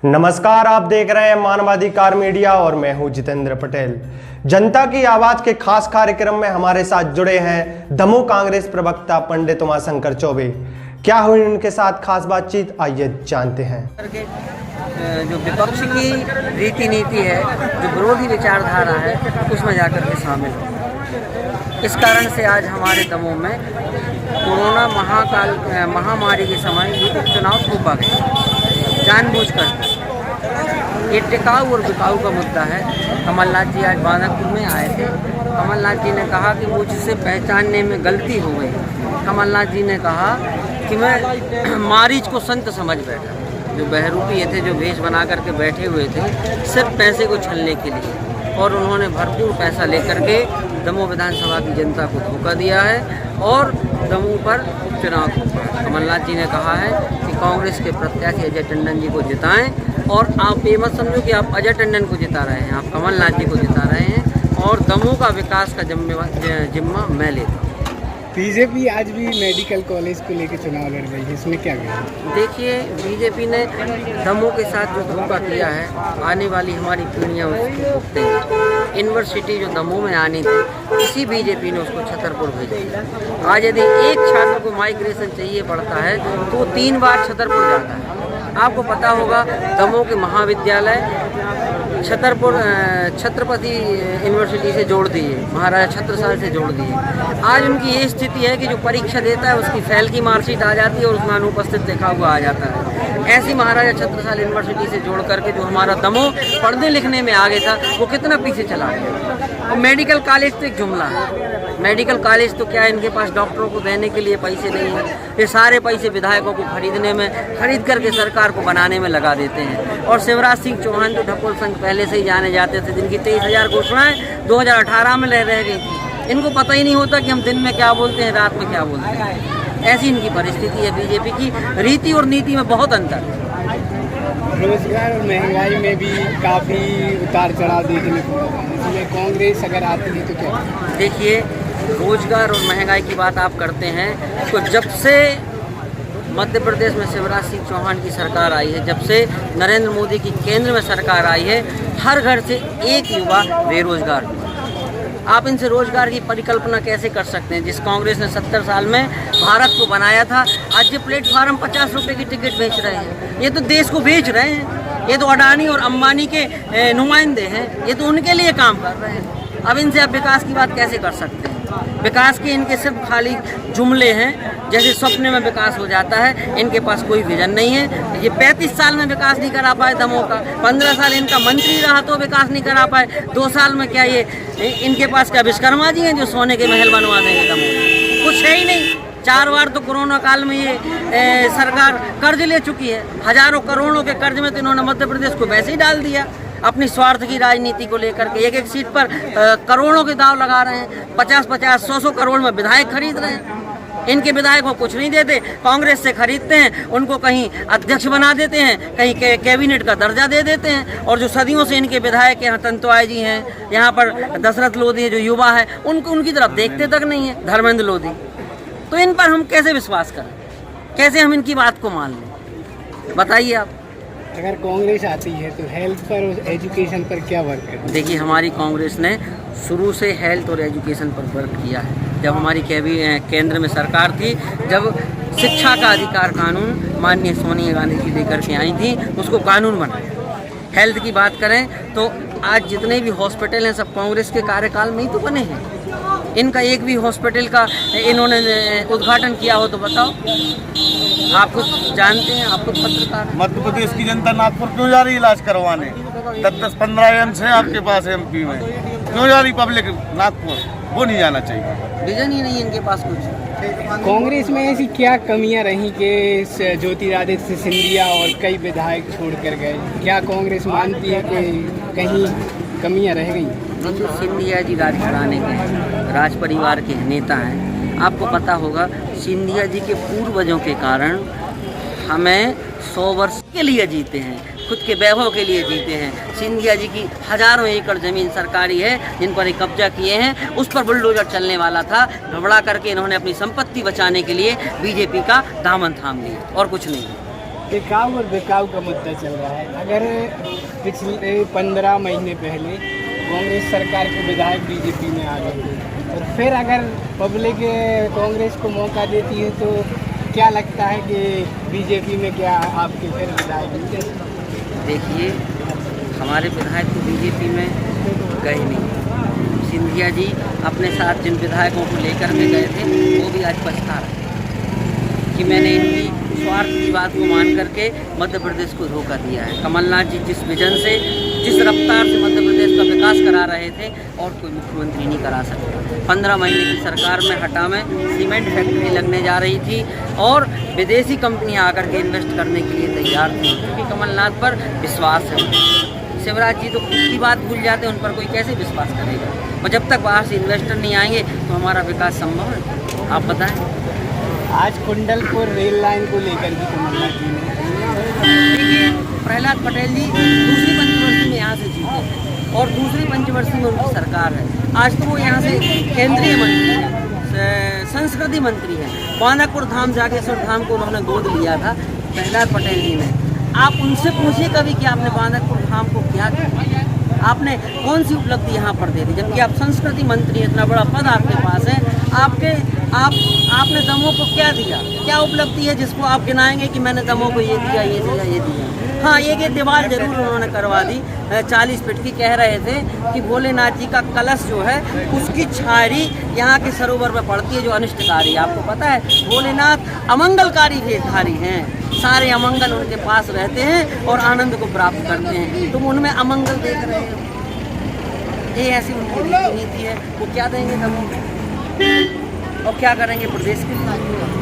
नमस्कार, आप देख रहे हैं मानवाधिकार मीडिया और मैं हूं जितेंद्र पटेल। जनता की आवाज के खास कार्यक्रम में हमारे साथ जुड़े हैं दमोह कांग्रेस प्रवक्ता पंडित उमाशंकर चौबे। क्या हुई उनके साथ खास बातचीत, आइए जानते हैं। जो विपक्ष की रीति नीति है, जो विरोधी विचारधारा है, उसमें जाकर के शामिल हो। इस कारण से आज हमारे दमोह में कोरोना महामारी के समय ये उपचुनाव थोपा गया जानबूझकर। ये टिकाऊ और बिकाऊ का मुद्दा है। कमलनाथ जी आज बांदरपुर में आए थे। कमलनाथ जी ने कहा कि मुझसे पहचानने में गलती हो गई। कमलनाथ जी ने कहा कि मैं मारीच को संत समझ बैठा। जो बहरूपी थे, जो वेश बना करके बैठे हुए थे सिर्फ पैसे को छलने के लिए, और उन्होंने भरपूर पैसा लेकर के दमोह विधानसभा की जनता को धोखा दिया है और दमोह पर उपचुनाव थोपा। कमलनाथ जी ने कहा है कि कांग्रेस के प्रत्याशी अजय टंडन जी को जिताएं, और आप ये मत समझो कि आप अजय टंडन को जिता रहे हैं, आप कमलनाथ जी को जिता रहे हैं, और दमोह का विकास का जिम्मा मैं लेता हूँ। बीजेपी आज भी मेडिकल कॉलेज को लेकर चुनाव लड़ रही है, इसमें क्या कहें? देखिए, बीजेपी ने दमोह के साथ जो धोखा किया है, आने वाली हमारी पीढ़ियाँ उसको भुगतेंगी। यूनिवर्सिटी जो दमोह में आनी थी, इसी बीजेपी ने उसको छतरपुर भेजा। आज यदि एक छात्र को माइग्रेशन चाहिए पड़ता है तो वो 3 बार छतरपुर जाता है। आपको पता होगा, दमोह के महाविद्यालय छत्रपति यूनिवर्सिटी से जोड़ दिए, महाराजा छत्रसाल से जोड़ दिए। आज उनकी ये स्थिति है कि जो परीक्षा देता है उसकी फेल की मार्कशीट आ जाती है और उसमें अनुपस्थित लिखा हुआ आ जाता है। ऐसी महाराजा छत्रसाल यूनिवर्सिटी से जोड़ करके जो हमारा दमोह पढ़ने लिखने में आगे था, वो कितना पीछे चला गया। और मेडिकल कॉलेज तो एक जुमला है। मेडिकल कॉलेज तो क्या है, इनके पास डॉक्टरों को देने के लिए पैसे नहीं है। ये सारे पैसे विधायकों को खरीद करके सरकार को बनाने में लगा देते हैं। और शिवराज सिंह चौहान जो ढकोल संघ पहले से ही जाने जाते थे, जिनकी 23,000 घोषणाएं 2018 में रह गई थी, इनको पता ही नहीं होता कि हम दिन में क्या बोलते हैं, रात में क्या बोलते हैं। ऐसी इनकी परिस्थिति है। बीजेपी की रीति और नीति में बहुत अंतर है। रोजगार और महंगाई में भी काफ़ी उतार चढ़ाव देखने को मिला है। इसमें कांग्रेस अगर आती है तो क्या? देखिए, रोजगार और महंगाई की बात आप करते हैं तो जब से मध्य प्रदेश में शिवराज सिंह चौहान की सरकार आई है, जब से नरेंद्र मोदी की केंद्र में सरकार आई है, हर घर से एक युवा बेरोजगार हुआ। आप इनसे रोजगार की परिकल्पना कैसे कर सकते हैं? जिस कांग्रेस ने 70 साल में भारत को बनाया था, आज ये प्लेटफार्म 50 रुपये की टिकट बेच रहे हैं। ये तो देश को बेच रहे हैं। ये तो अडानी और अंबानी के नुमाइंदे हैं। ये तो उनके लिए काम कर रहे हैं। अब इनसे आप विकास की बात कैसे कर सकते हैं? विकास के इनके सिर्फ खाली जुमले हैं, जैसे सपने में विकास हो जाता है। इनके पास कोई विजन नहीं है। ये 35 साल में विकास नहीं करा पाए दमोह का। 15 साल इनका मंत्री रहा तो विकास नहीं करा पाए। 2 साल में क्या ये इनके पास क्या विश्वकर्मा जी हैं जो सोने के महल बनवा देंगे दमोह? कुछ है ही नहीं। 4 बार तो कोरोना काल में ये सरकार कर्ज ले चुकी है। हजारों करोड़ों के कर्ज में तो इन्होंने मध्य प्रदेश को वैसे ही डाल दिया। अपनी स्वार्थ की राजनीति को लेकर के एक सीट पर करोड़ों के दाव लगा रहे हैं। 50-50, 100-100 करोड़ में विधायक खरीद रहे हैं। इनके विधायक को कुछ नहीं देते, कांग्रेस से खरीदते हैं, उनको कहीं अध्यक्ष बना देते हैं, कहीं कैबिनेट का दर्जा दे देते हैं। और जो सदियों से इनके विधायक यहाँ तंतुआई जी हैं, यहाँ पर दशरथ लोधी जो युवा है, उनकी तरफ देखते तक नहीं है, धर्मेंद्र लोधी। तो इन पर हम कैसे विश्वास करें? कैसे हम इनकी बात को मान लें? बताइए आप। अगर कांग्रेस आती है तो हेल्थ पर और एजुकेशन पर क्या वर्क है? देखिए, हमारी कांग्रेस ने शुरू से हेल्थ और एजुकेशन पर वर्क किया है। जब हमारी केंद्र में सरकार थी, जब शिक्षा का अधिकार कानून माननीय सोनिया गांधी जी लेकर के आई थी, उसको कानून बनाया। हेल्थ की बात करें तो आज जितने भी हॉस्पिटल हैं सब कांग्रेस के कार्यकाल में ही तो बने हैं। इनका एक भी हॉस्पिटल का इन्होंने उद्घाटन किया हो तो बताओ। आप खुद जानते हैं, आप खुद पत्रकार। मध्य प्रदेश की जनता नागपुर क्यों जा रही इलाज करवाने? 10-15 एम्स हैं आपके पास एमपी में, क्यों जा रही पब्लिक नागपुर? वो नहीं जाना चाहिए। विजन ही नहीं इनके पास कुछ। कांग्रेस में ऐसी क्या कमियां रही कि ज्योतिरादित्य सिंधिया और कई विधायक छोड़कर गए? क्या कांग्रेस मानती है कि कहीं कमियां रह गई? देखिए, सिंधिया जी राजघराने के हैं, राज परिवार के नेता हैं। आपको पता होगा, सिंधिया जी के पूर्वजों के कारण हमें 100 वर्ष के लिए जीते हैं, खुद के वैभव के लिए जीते हैं। सिंधिया जी की हजारों एकड़ जमीन सरकारी है, जिन पर कब्जा किए हैं, उस पर बुलडोजर चलने वाला था। घबरा करके इन्होंने अपनी संपत्ति बचाने के लिए बीजेपी का दामन थाम लिया, और कुछ नहीं। टिकाऊ और बिकाऊ का मुद्दा चल रहा है। अगर पिछले 15 महीने पहले कांग्रेस सरकार के विधायक बीजेपी में आ गए थे और फिर अगर पब्लिक कांग्रेस को मौका देती है तो क्या लगता है कि बीजेपी में क्या आपके फिर विधायक मिलते? देखिए, हमारे विधायक तो बीजेपी में गए नहीं। सिंधिया जी अपने साथ जिन विधायकों को लेकर के गए थे वो भी आज पछता रहे कि मैंने इनकी स्वार्थ की बात को मान करके मध्य प्रदेश को धोखा दिया है। कमलनाथ जी जिस विजन से, जिस रफ्तार से मध्य प्रदेश का विकास करा रहे थे और कोई मुख्यमंत्री नहीं करा सकता। 15 महीने की सरकार में हटा में सीमेंट फैक्ट्री लगने जा रही थी और विदेशी कंपनियां आकर के इन्वेस्ट करने के लिए तैयार थी, क्योंकि कमलनाथ पर विश्वास है। शिवराज जी तो खुद की बात भूल जाते हैं, उन पर कोई कैसे विश्वास करेगा। और जब तक बाहर से इन्वेस्टर नहीं आएंगे तो हमारा विकास संभव है? आप बताएं। आज कुंडलपुर रेल लाइन को लेकर भी कमलनाथ जी ने, देखिए, प्रहलाद पटेल जी दूसरी पंचवर्षी में यहाँ से जीते और दूसरी पंचवर्षी में उनकी सरकार है। आज तो वो यहाँ से केंद्रीय मंत्री हैं, संस्कृति मंत्री हैं। बांदाकुर धाम, जागेश्वर धाम को उन्होंने गोद लिया था प्रहलाद पटेल जी ने। आप उनसे पूछिए कभी कि आपने बांदाकुर धाम को क्या किया, आपने कौन सी उपलब्धि यहाँ पर दे दी, जबकि आप संस्कृति मंत्री, इतना बड़ा पद आपके पास है। आपने दमों को क्या दिया, क्या उपलब्धि है जिसको आप गिनाएंगे कि मैंने दमों को ये दिया, ये दिया, ये दिया। हाँ, एक दीवार जरूर उन्होंने करवा दी 40 फीट की। कह रहे थे कि भोलेनाथ जी का कलश जो है उसकी छारी यहाँ के सरोवर में पड़ती है जो अनिष्टकारी। आपको पता है भोलेनाथ अमंगलकारी भेदधारी हैं, सारे अमंगल उनके पास रहते हैं और आनंद को प्राप्त करते हैं। तुम उनमें अमंगल देख रहे हो, ये ऐसी उनकी नीति है। वो क्या देंगे दमों और क्या करेंगे प्रदेश के लिए?